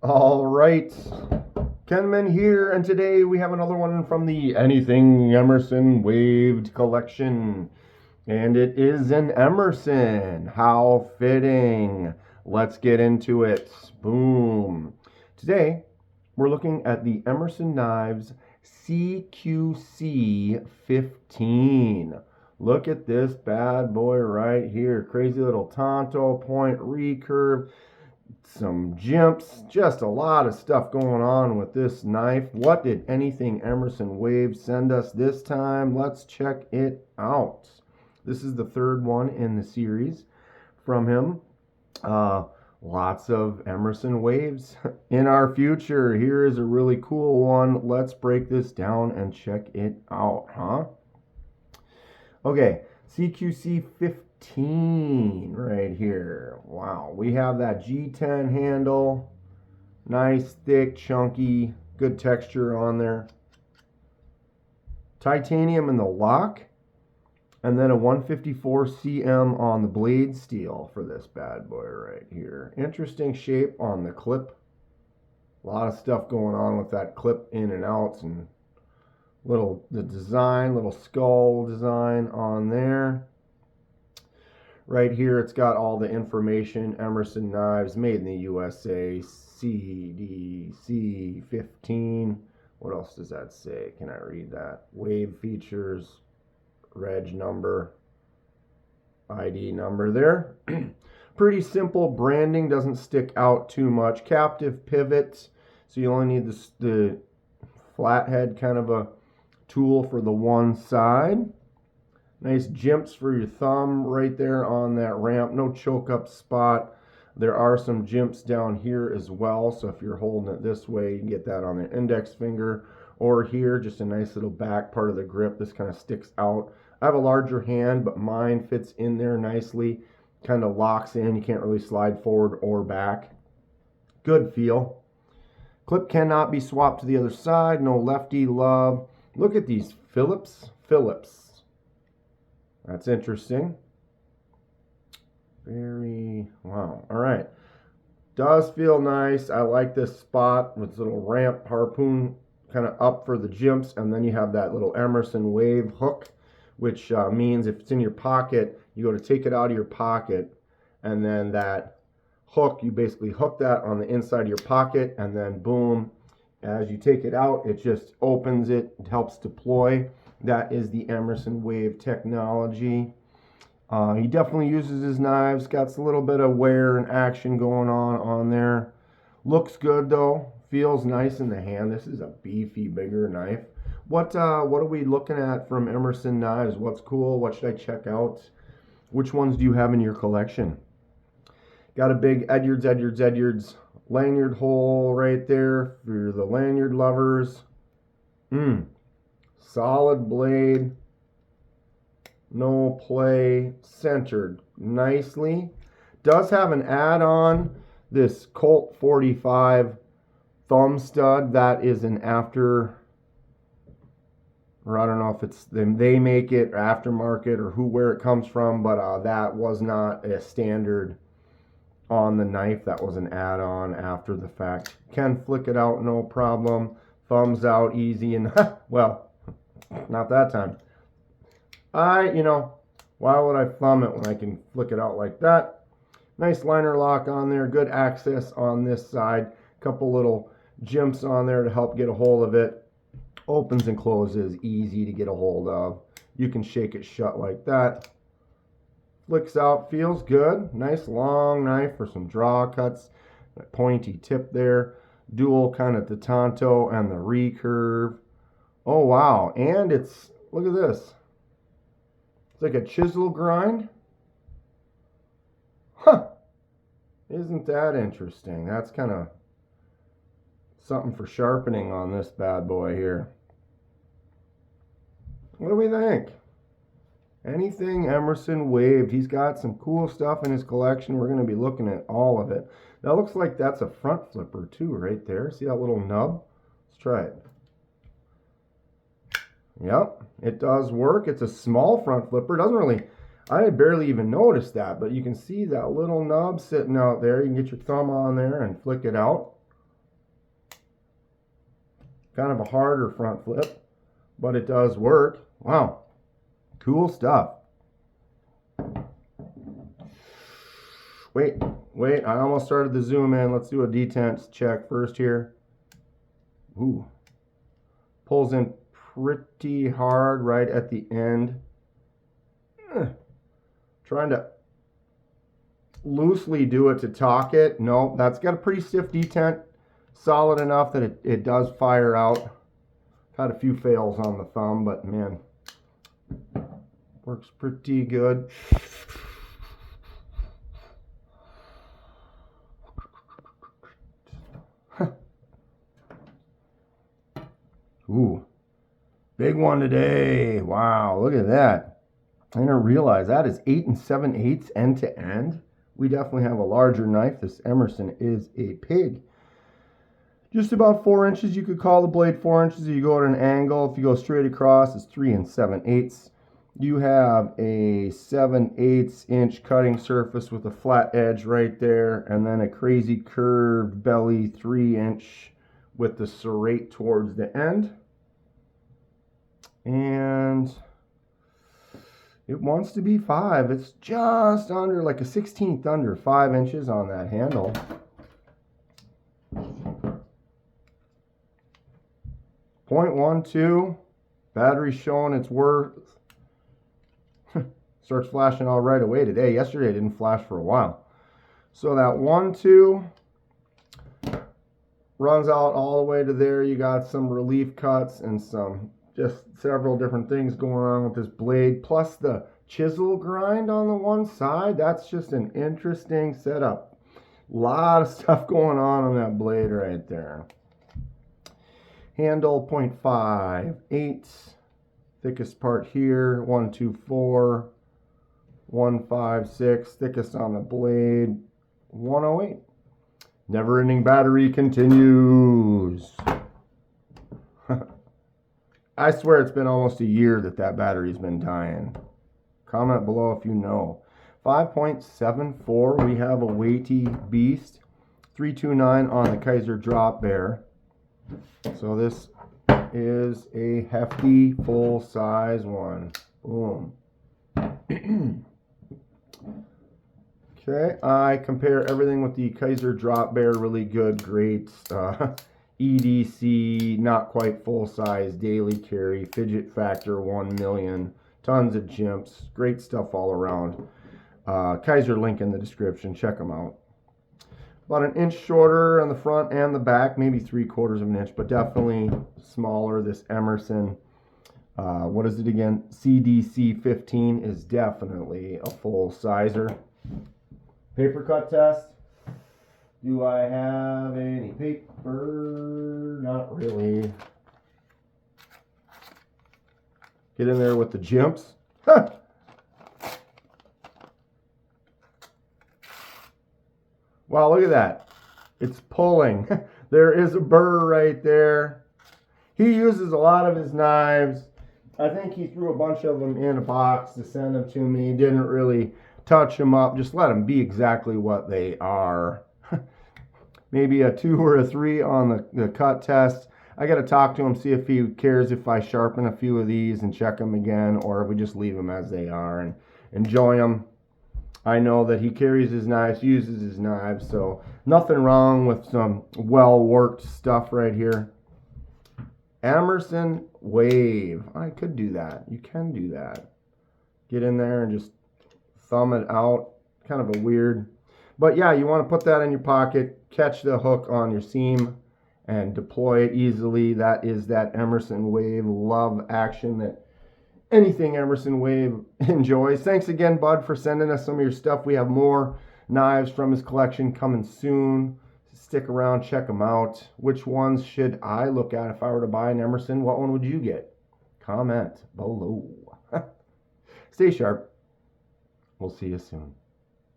All right, Kenman here, and today we have another one from the Anything Emerson Waved collection, and it is an Emerson. How fitting. Let's get into it. Boom. Today, we're looking at the Emerson Knives CQC-15. Look at this bad boy right here. Crazy little Tonto point recurve. Some jimps, just a lot of stuff going on with this knife. What did Anything Emerson Wave send us this time? Let's check it out. This is the third one in the series from him. Lots of Emerson Waves in our future. Here is a really cool one. Let's break this down and check it out, huh? Okay, CQC-15 right here. Wow, we have that G10 handle. Nice, thick, chunky, good texture on there. Titanium in the lock. And then a 154 cm on the blade steel for this bad boy right here. Interesting shape on the clip. A lot of stuff going on with that clip in and out, and the design, little skull design on there. Right here, it's got all the information. Emerson Knives, made in the USA, CDC 15. What else does that say? Can I read that? Wave features, reg number, ID number there. Pretty simple branding, doesn't stick out too much. Captive pivot, so you only need the flathead kind of a tool for the one side. Nice jimps for your thumb right there on that ramp. No choke up spot. There are some jimps down here as well, so if you're holding it this way, you can get that on the index finger, or here, just a nice little back part of the grip. This kind of sticks out. I have a larger hand, but mine fits in there nicely. Kind of locks in. You can't really slide forward or back. Good feel. Clip cannot be swapped to the other side. No lefty love. Look at these Phillips. That's interesting. Wow. All right. Does feel nice. I like this spot with this little ramp harpoon kind of up for the jimps, and then you have that little Emerson Wave hook, which means if it's in your pocket, you go to take it out of your pocket, and then that hook, you basically hook that on the inside of your pocket, and then boom, as you take it out, it just opens it. It helps deploy. That is the Emerson Wave technology. He definitely uses his knives. Got a little bit of wear and action going on there. Looks good though. Feels nice in the hand. This is a beefy, bigger knife. What are we looking at from Emerson Knives? What's cool? What should I check out? Which ones do you have in your collection? Got a big Edyards lanyard hole right there for the lanyard lovers. Solid blade. No play. Centered nicely. Does have an add-on. This Colt 45 thumb stud. That is an after, or I don't know if it's them, they make it or aftermarket or where it comes from, but that was not a standard on the knife. That was an add-on after the fact. Can flick it out, no problem. Thumbs out easy, and well, not that time. Why would I thumb it when I can flick it out like that? Nice liner lock on there. Good access on this side. Couple little jimps on there to help get a hold of it. Opens and closes, easy to get a hold of. You can shake it shut like that. Flicks out, feels good. Nice long knife for some draw cuts. That pointy tip there. Dual kind of the Tonto and the recurve. Oh wow, and it's, look at this. It's like a chisel grind. Huh. Isn't that interesting? That's kind of something for sharpening on this bad boy here. What do we think? Anything Emerson Waved. He's got some cool stuff in his collection. We're going to be looking at all of it. That looks like that's a front flipper too right there. See that little nub? Let's try it. Yep, it does work. It's a small front flipper. Doesn't really, I barely even noticed that, but you can see that little nub sitting out there. You can get your thumb on there and flick it out. Kind of a harder front flip, but it does work. Wow, cool stuff. Wait, I almost started the zoom in. Let's do a detense check first here. Ooh, pulls in pretty hard right at the end. Trying to loosely do it to talk it. No, that's got a pretty stiff detent. Solid enough that it does fire out. Had a few fails on the thumb, but man, works pretty good. Ooh, big one today. Wow, look at that. I didn't realize that is 8 7/8 end to end. We definitely have a larger knife. This Emerson is a pig. Just about 4 inches. You could call the blade 4 inches if you go at an angle. If you go straight across, it's 3 7/8. You have a 7/8 inch cutting surface with a flat edge right there, and then a crazy curved belly 3 inch with the serrate towards the end. And it wants to be 5. It's just under, like a 16th under, 5 inches on that handle. .12, battery showing its worth. Starts flashing all right away today. Yesterday it didn't flash for a while. So that 1-2 runs out all the way to there. You got some relief cuts and some just several different things going on with this blade, plus the chisel grind on the one side. That's just an interesting setup. A lot of stuff going on that blade right there. Handle 0.58, thickest part here, 124, 156, thickest on the blade, 108. Never ending battery continues. I swear it's been almost a year that battery's been dying. Comment below if you know. 5.74, we have a weighty beast. 329 on the Kaiser drop bear. So this is a hefty full size one. Boom. Okay, I compare everything with the Kaiser drop bear. Really good, great. EDC, not quite full size, daily carry, fidget factor 1 million, tons of jimps, great stuff all around. Kaiser link in the description, check them out. About an inch shorter on the front and the back, maybe 3/4 of an inch, but definitely smaller. This Emerson, what is it again? CQC-15 is definitely a full sizer. Paper cut test. Do I have any paper? Not really. Get in there with the jimps. Wow, look at that. It's pulling. There is a burr right there. He uses a lot of his knives. I think he threw a bunch of them in a box to send them to me. Didn't really touch them up. Just let them be exactly what they are. Maybe a 2 or a 3 on the cut test. I got to talk to him, see if he cares if I sharpen a few of these and check them again, or if we just leave them as they are and enjoy them. I know that he carries his knives, uses his knives, so nothing wrong with some well-worked stuff right here. Emerson Wave. I could do that. You can do that. Get in there and just thumb it out. Kind of a weird... But yeah, you want to put that in your pocket, catch the hook on your seam, and deploy it easily. That is that Emerson Wave. Love action that Anything Emerson Wave enjoys. Thanks again, Bud, for sending us some of your stuff. We have more knives from his collection coming soon. Stick around, check them out. Which ones should I look at if I were to buy an Emerson? What one would you get? Comment below. Stay sharp. We'll see you soon.